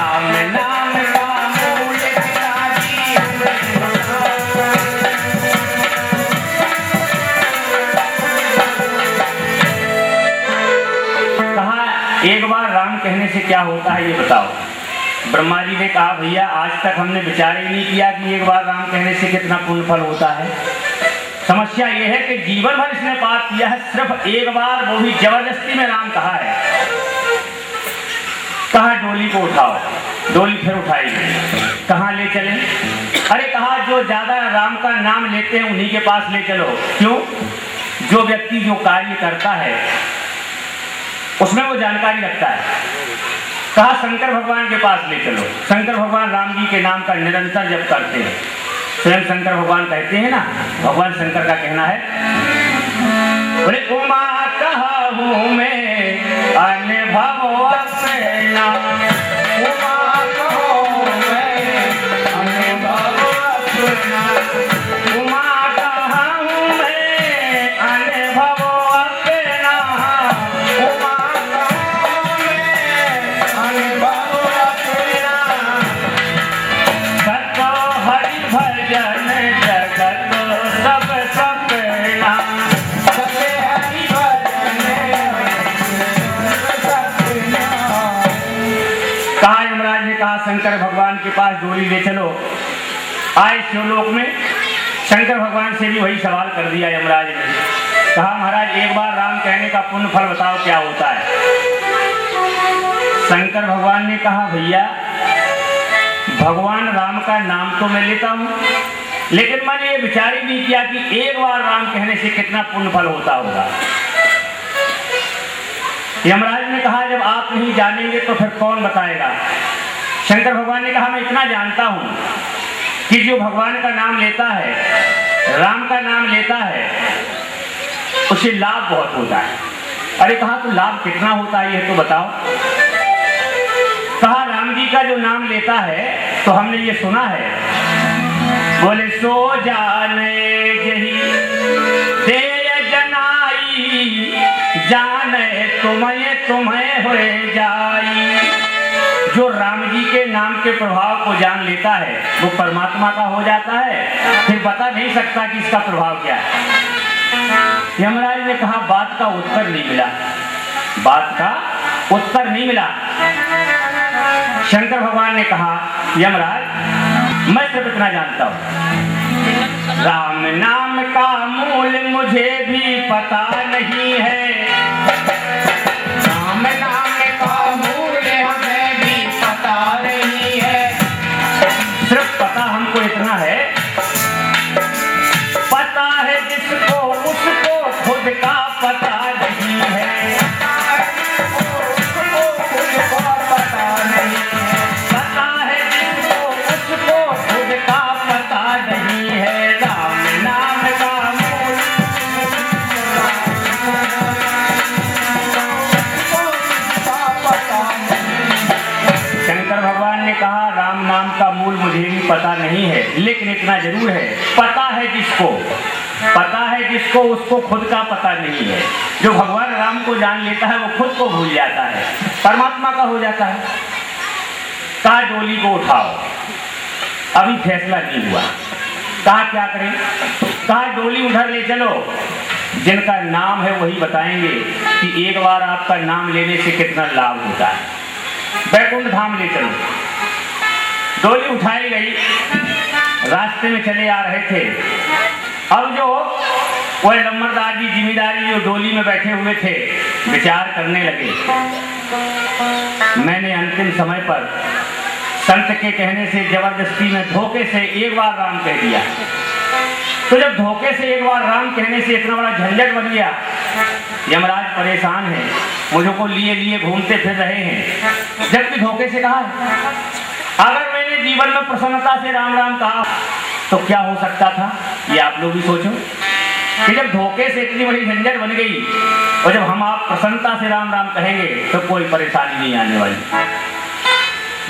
राम नाम का मूल पिताजी कहा एक बार राम कहने से क्या होता है ये बताओ। ब्रह्मा जी ने कहा भैया आज तक हमने विचार ही नहीं किया कि एक बार राम कहने से कितना पुण्य फल होता है। समस्या ये है कि जीवन भर इसने पाप किया है, सिर्फ एक बार वो भी जबरदस्ती में राम कहा है। कहा डोली को उठाओ, डोली फिर उठाई, कहाँ ले चले? अरे कहा जो ज्यादा राम का नाम लेते हैं उन्हीं के पास ले चलो। क्यों? जो व्यक्ति जो कार्य करता है उसमें वो जानकारी रखता है। कहा शंकर भगवान के पास ले चलो। शंकर भगवान राम जी के नाम का निरंतर जप करते हैं। स्वयं शंकर भगवान कहते हैं ना, भगवान शंकर का कहना है बोले उमा कहा हूँ मैं अनुभव अपना, उमा कहो मैं अनुभव अपना, उमा कहा हूँ मैं अनुभव अपना, उमा कहो मैं अनुभव अपना। सतो हरि भजन जगत सब सपना, सते हरि भजन सपना। कहा यमराज ने कहा शंकर भगवान के पास डोली ले चलो। आए शिवलोक में शंकर भगवान से भी वही सवाल कर दिया यमराज ने। कहा महाराज एक बार राम कहने का पुण्य फल बताओ क्या होता है। शंकर भगवान ने कहा भैया भगवान राम का नाम तो मैं लेता हूँ, लेकिन मैंने ये विचार ही नहीं किया कि एक बार राम कहने से कितना पुण्य फल होता होगा। यमराज ने कहा जब आप नहीं जानेंगे तो फिर कौन बताएगा। शंकर भगवान ने कहा मैं इतना जानता हूँ कि जो भगवान का नाम लेता है, राम का नाम लेता है, उसे लाभ बहुत होता है। अरे कहा तो लाभ कितना होता है ये तो बताओ। कहा राम जी का जो नाम लेता है तो हमने ये सुना है, बोले सो जाने जही दे जनाई, जाने तुम्हें तुम्हें हो जाई। जो राम जी के नाम के प्रभाव को जान लेता है वो परमात्मा का हो जाता है, फिर बता नहीं सकता कि इसका प्रभाव क्या है। यमराज ने कहा बात का उत्तर नहीं मिला, बात का उत्तर नहीं मिला। शंकर भगवान ने कहा यमराज मैं सिर्फ इतना जानता हूं, राम नाम का मूल मुझे भी पता नहीं है, राम नाम का मूल हमें भी पता नहीं है। सिर्फ पता हमको इतना है, पता है जिसको उसको खुद का पता नहीं है, कहा राम नाम का मूल मुझे भी पता नहीं है, लेकिन इतना जरूर है पता है जिसको, पता है जिसको उसको खुद का पता नहीं है। जो भगवान राम को जान लेता है वो खुद को भूल जाता है, परमात्मा का हो जाता है। कहा डोली को उठाओ, अभी फैसला नहीं हुआ। कहा क्या करें? कहा डोली उधर ले चलो, जिनका नाम है वही बताएंगे कि एक बार आपका नाम लेने से कितना लाभ होता है। बैकुंठ धाम ले चलो। डोली उठाई गई, रास्ते में चले आ रहे थे। अब जो वो लम्बरदार जी जिम्मेदारी जो डोली में बैठे हुए थे विचार करने लगे, मैंने अंतिम समय पर संत के कहने से जबरदस्ती में धोखे से एक बार राम कह दिया। तो जब धोखे से एक बार राम कहने से इतना बड़ा झंझट बन गया, यमराज परेशान है, मुझे को लिए लिए घूमते फिर रहे हैं, जबकि धोखे से कहा है। अगर मैंने जीवन में प्रसन्नता से राम राम कहा तो क्या हो सकता था, ये आप लोग भी सोचो कि जब धोखे से इतनी बड़ी झंझट बन गई और जब हम आप प्रसन्नता से राम राम कहेंगे तो कोई परेशानी नहीं आने वाली।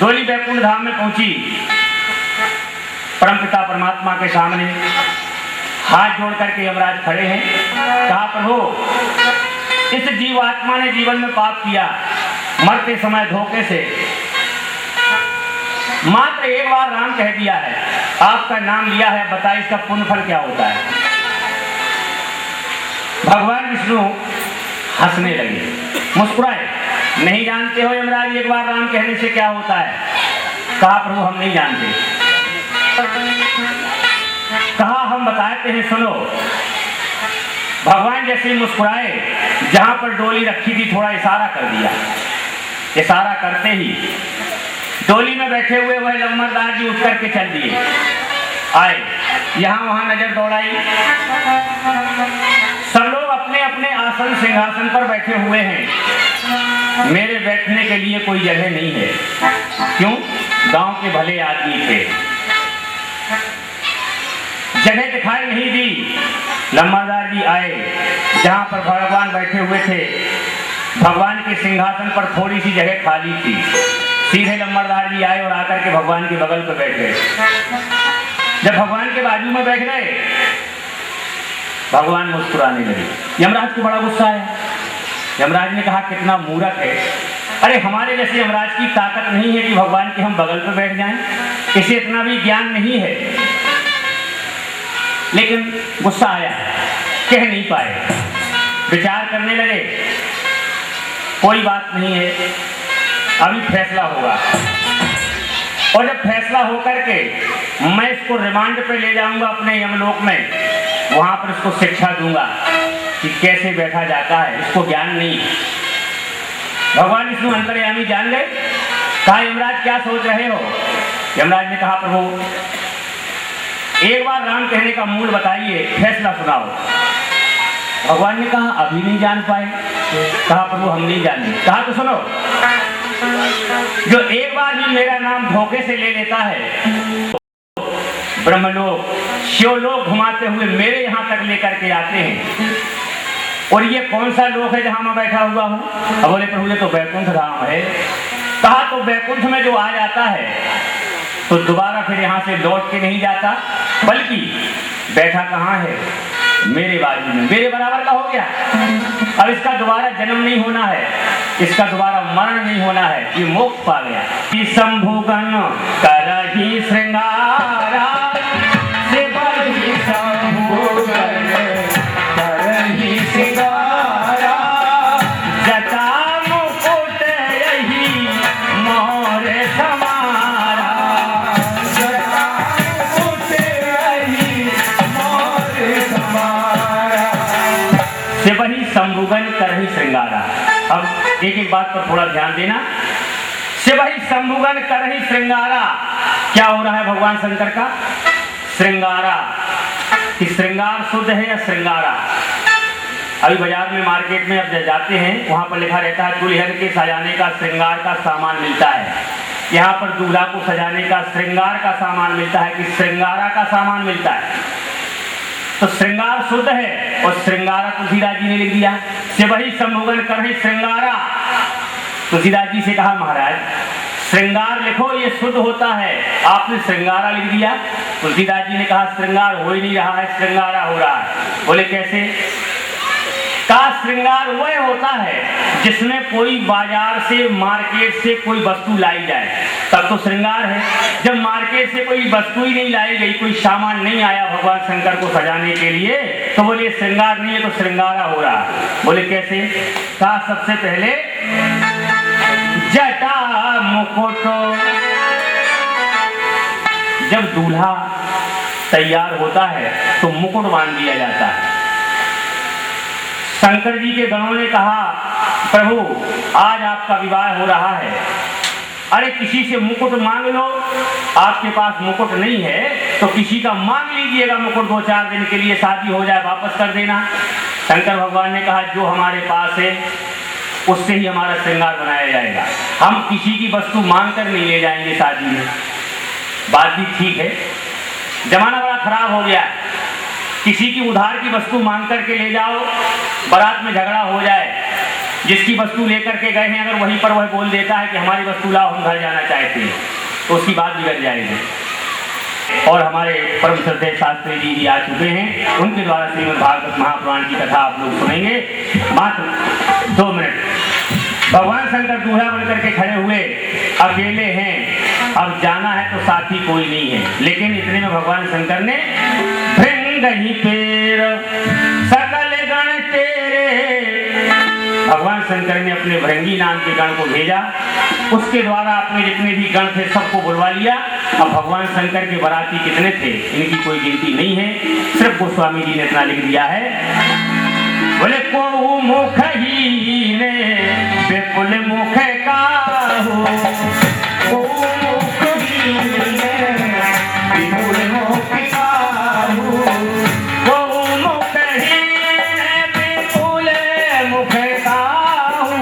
डोली बैकुंठ धाम में पहुंची, परमपिता परमात्मा के सामने हाथ जोड़ करके यमराज खड़े हैं। कहा प्रभु इस जीवात्मा ने जीवन में पाप किया, मरते समय धोखे से मात्र एक बार राम कह दिया है, आपका नाम लिया है, बताइए इसका पुण्य फल क्या होता है। भगवान विष्णु हंसने लगे, मुस्कुराए। नहीं जानते हो यमराज एक बार राम कहने से क्या होता है? कहा प्रभु हम नहीं जानते। कहा हम बताते हैं, सुनो। भगवान जैसे ही मुस्कुराए, जहां पर डोली रखी थी थोड़ा इशारा कर दिया। इशारा करते ही डोली में बैठे हुए वह लम्बरदार जी उठ करके चल दिए। आए, यहां वहां नजर दौड़ाई, सब लोग अपने अपने आसन सिंहासन पर बैठे हुए हैं। मेरे बैठने के लिए कोई जगह नहीं है। क्यों? गांव के भले आदमी थे, जगह दिखाई नहीं दी। लम्बादार जी आए, जहां पर भगवान बैठे हुए थे, भगवान के सिंहासन पर थोड़ी सी जगह खाली थी। सीधे लम्बादार जी आए और आकर के भगवान के बगल पर बैठ गए। जब भगवान के बाजू में बैठ गए, भगवान मुस्कुराने लगे। यमराज को बड़ा गुस्सा आया। यमराज ने कहा कितना मूर्ख है, अरे हमारे जैसे यमराज की ताकत नहीं है कि भगवान के हम बगल पर बैठ जाएं, इसे इतना भी ज्ञान नहीं है। लेकिन गुस्सा आया, कह नहीं पाए, विचार करने लगे, कोई बात नहीं है, अभी फैसला होगा। और जब फैसला होकर के मैं इसको रिमांड पे ले जाऊंगा अपने यमलोक में, वहां पर इसको शिक्षा दूंगा कि कैसे बैठा जाता है, इसको ज्ञान नहीं। भगवान विष्णु अंतर्यामी जान गए। कहा यमराज क्या सोच रहे हो? यमराज ने कहा प्रभु एक बार राम कहने का मूल बताइए, फैसला सुनाओ। भगवान ने कहा अभी नहीं जान पाए। कहा प्रभु हम नहीं जानते। कहा तो सुनो, जो एक बार भी मेरा नाम धोखे से ले लेता है, ब्रह्मलोक शिवलोक घुमाते हुए मेरे यहाँ तक लेकर के आते हैं। और ये कौन सा लोक है जहां मैं बैठा हुआ हूँ? अब बोले प्रभु ये तो वैकुंठ धाम है। कहा तो वैकुंठ में जो आ जाता है तो दोबारा फिर यहाँ से लौट के नहीं जाता, बल्कि बैठा कहाँ है? मेरे बाजू में, मेरे बराबर का हो गया। अब इसका दोबारा जन्म नहीं होना है, इसका दोबारा मरण नहीं होना है, ये मोक्ष पा गया। शंभुगन करहि श्रृंगारा, शिवहि शंभुगन करहि श्रृंगारा, जटा मुकुट यही मोर समारा, जटा मुकुट यही मोर समारा, शिवहि शंभुगन करहि श्रृंगारा। अब एक एक बात पर थोड़ा ध्यान देना। शिवहि शंभुगन करहि श्रृंगारा, क्या हो रहा है भगवान शंकर का? श्रृंगारा, कि श्रृंगार शुद्ध है या श्रृंगारा? अभी बाजार में मार्केट में अब जाते हैं, वहां पर लिखा रहता है दुल्हन के सजाने का श्रृंगार का सामान मिलता है। यहाँ पर दूल्हा को सजाने का श्रृंगार का सामान मिलता है कि श्रृंगारा का सामान मिलता है। तो श्रृंगार शुद्ध है और श्रृंगारा तुलसीदास जी ने लिख दिया। शिवहि शंभुगन करहि श्रृंगारा। तुलसीदास जी से कहा महाराज श्रृंगार लिखो, ये शुद्ध होता है, आपने श्रृंगारा लिख दिया। तुलसीदास जी ने कहा श्रृंगार हो ही नहीं रहा है, श्रृंगारा हो रहा है। बोले कैसे? कहा श्रृंगार वह होता है जिसमें कोई बाजार से मार्केट से कोई वस्तु लाई जाए, तब तो श्रृंगार है। जब मार्केट से कोई वस्तु ही नहीं लाई गई, कोई सामान नहीं आया भगवान शंकर को सजाने के लिए, तो बोले श्रृंगार नहीं है, तो श्रृंगारा हो रहा है। बोले कैसे? कहा सबसे पहले जटा मुकुट, जब दूल्हा तैयार होता है तो मुकुट बांध दिया जाता है। शंकर जी के गणों ने कहा प्रभु आज आपका विवाह हो रहा है, अरे किसी से मुकुट मांग लो, आपके पास मुकुट नहीं है तो किसी का मांग लीजिएगा मुकुट, 2-4 दिन के लिए शादी हो जाए वापस कर देना। शंकर भगवान ने कहा जो हमारे पास है उससे ही हमारा श्रृंगार बनाया जाएगा, हम किसी की वस्तु मांग कर नहीं ले जाएंगे शादी में। बात भी ठीक है, जमाना बड़ा खराब हो गया है, किसी की उधार की वस्तु मांग करके ले जाओ, बारात में झगड़ा हो जाए, जिसकी वस्तु लेकर के गए हैं अगर वहीं पर वह बोल देता है कि हमारी वस्तु लाओ हम घर जाना चाहते हैं, तो उसकी बात बिगड़ जाएगी। और हमारे परम श्रद्धेय शास्त्री जी भी आ चुके हैं, उनके द्वारा श्रीमद् भागवत महापुराण की कथा आप लोग सुनेंगे मात्र 2 मिनट। भगवान शंकर दूल्हा बनकर के खड़े हुए, अकेले हैं, अब जाना है तो साथी कोई नहीं है। लेकिन इतने में भगवान शंकर ने भृंग ही पेर सकल गण तेरे, भगवान शंकर ने अपने भृंगी नाम के गण को भेजा, उसके द्वारा अपने जितने भी गण थे सबको बुलवा लिया। अब भगवान शंकर के बाराती कितने थे इनकी कोई गिनती नहीं है, सिर्फ गोस्वामी जी ने इतना लिख दिया है, बोले को मुख ही ने विपुल मुख काहू, को मुख ही ने विपुल मुख काहू, को मुख ही ने विपुल मुख काहू,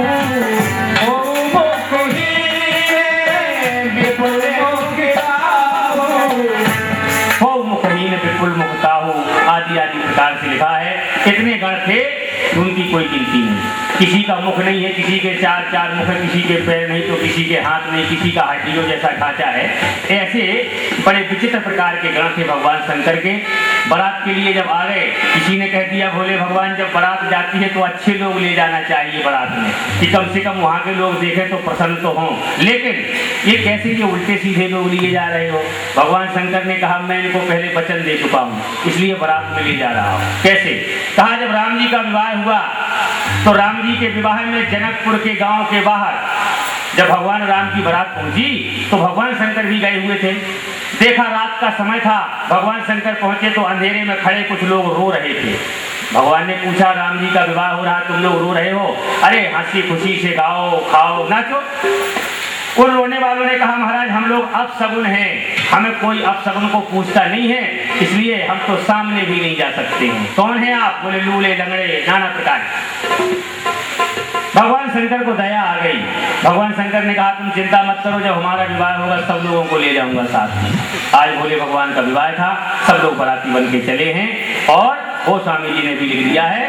को मुख ही ने विपुल मुख काहू, को मुख ही ने विपुल मुख काहू आदि आदि प्रकार से लिखा है। कितने गण थे उनकी कोई गिनती नहीं, किसी का मुख नहीं है, किसी के चार चार मुख है, किसी के पैर नहीं तो किसी के हाथ नहीं, किसी का हड्डियों जैसा ढांचा है। ऐसे बड़े विचित्र प्रकार के गण थे भगवान शंकर के। बारात के लिए जब आ गए, किसी ने कह दिया भोले भगवान जब बारात जाती है तो अच्छे लोग ले जाना चाहिए बारात में, कि कम से कम वहाँ के लोग देखें तो प्रसन्न तो हों। लेकिन ये कैसे ये उल्टे सीधे लोग लिए जा रहे हो? भगवान शंकर ने कहा मैं इनको पहले वचन दे चुका हूँ, इसलिए बारात में ले जा रहा हूँ। कैसे? कहा जब राम जी का विवाह हुआ तो राम जी के विवाह में जनकपुर के गांव के बाहर जब भगवान राम की बारात पहुंची तो भगवान शंकर भी गए हुए थे। देखा रात का समय था, भगवान शंकर पहुंचे तो अंधेरे में खड़े कुछ लोग रो रहे थे। भगवान ने पूछा राम जी का विवाह हो रहा, तुम लोग रो रहे हो? अरे हंसी खुशी से गाओ खाओ नाचो। उन रोने वालों ने कहा महाराज हम लोग अपशगुन हैं, हमें कोई अपशगुन को पूछता नहीं है, इसलिए हम तो सामने भी नहीं जा सकते हैं। कौन है आप? बोले लूले लंगड़े नाना प्रकार। भगवान शंकर को दया आ गई। भगवान शंकर ने कहा तुम चिंता मत करो, जब हमारा विवाह होगा सब लोगों को ले जाऊंगा साथ में। आज भोले भगवान का विवाह था, सब लोग बाराती बन के चले हैं। और गोस्वामी जी ने भी लिख दिया है,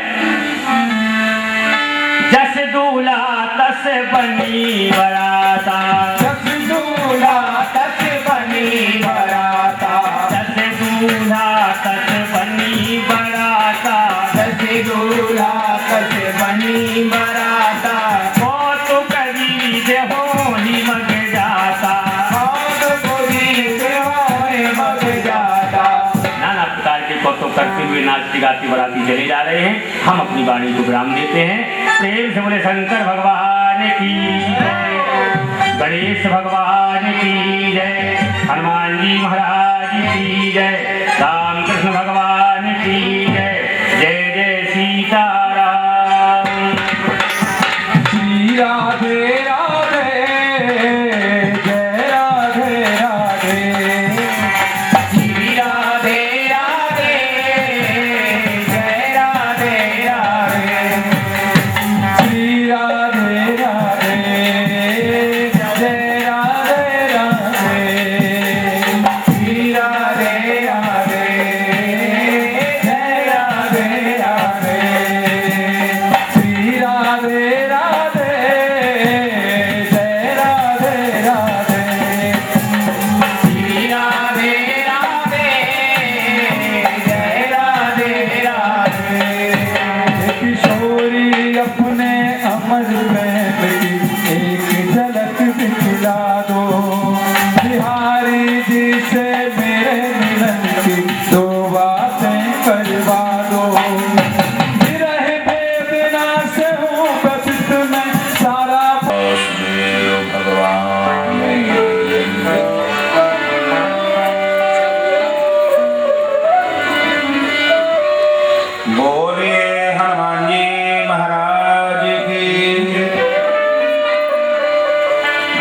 जस दूल्हा तस बनी बराता, जस दूल्हा तस बनी बराता, जस दूल्हा तस बनी बराता, जस दूल्हा तस बनी बराता, कौतुक गीत होली मग जाता, कौतुक गीत होली मग जाता। नाना प्रकार के कौतुक करते हुए नाचती गाती बाराती चले जा रहे हैं। हम अपनी वाणी को विराम देते हैं। प्रेम से बोले शंकर भगवान की जय, गणेश भगवान की जय, हनुमान जी महाराज की जय, रामकृष्ण भगवान की जय। जय जय सीताराम। श्री राधे राधे, जय राधे राधे, श्री राधे राधे, जय राधे राधे, श्री राधे राधे, जय राधे राधे, श्री राधे राधे, जय राधे राधे, श्री राधे राधे, जय राधे राधे, श्री राधे राधे, जय राधे राधे। किशोरी अपने अमर प्रेम की एक झलक दिखला दो, बिहारी जी से मेरे मिलन की दो बातें करवा दो। विरह वेदना से हूँ व्यथित मैं सारा भगवान। बोले हनुमान जी महाराज की,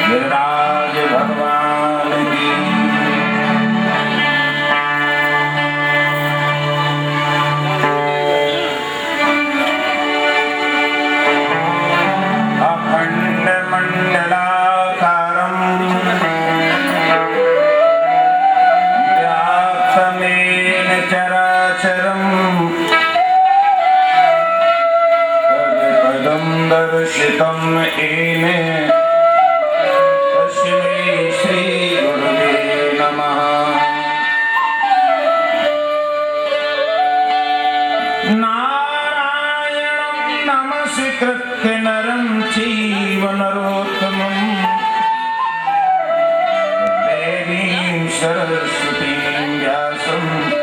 गिरिराज भगवान की। अखंड मंडलाकारं व्याप्तमेन चराचरं तत्पदं दर्शितं येन तस्मै श्री गुरुवे नमः। नारायणं नमस्कृत्य नरं चैव नरोत्तमं कसम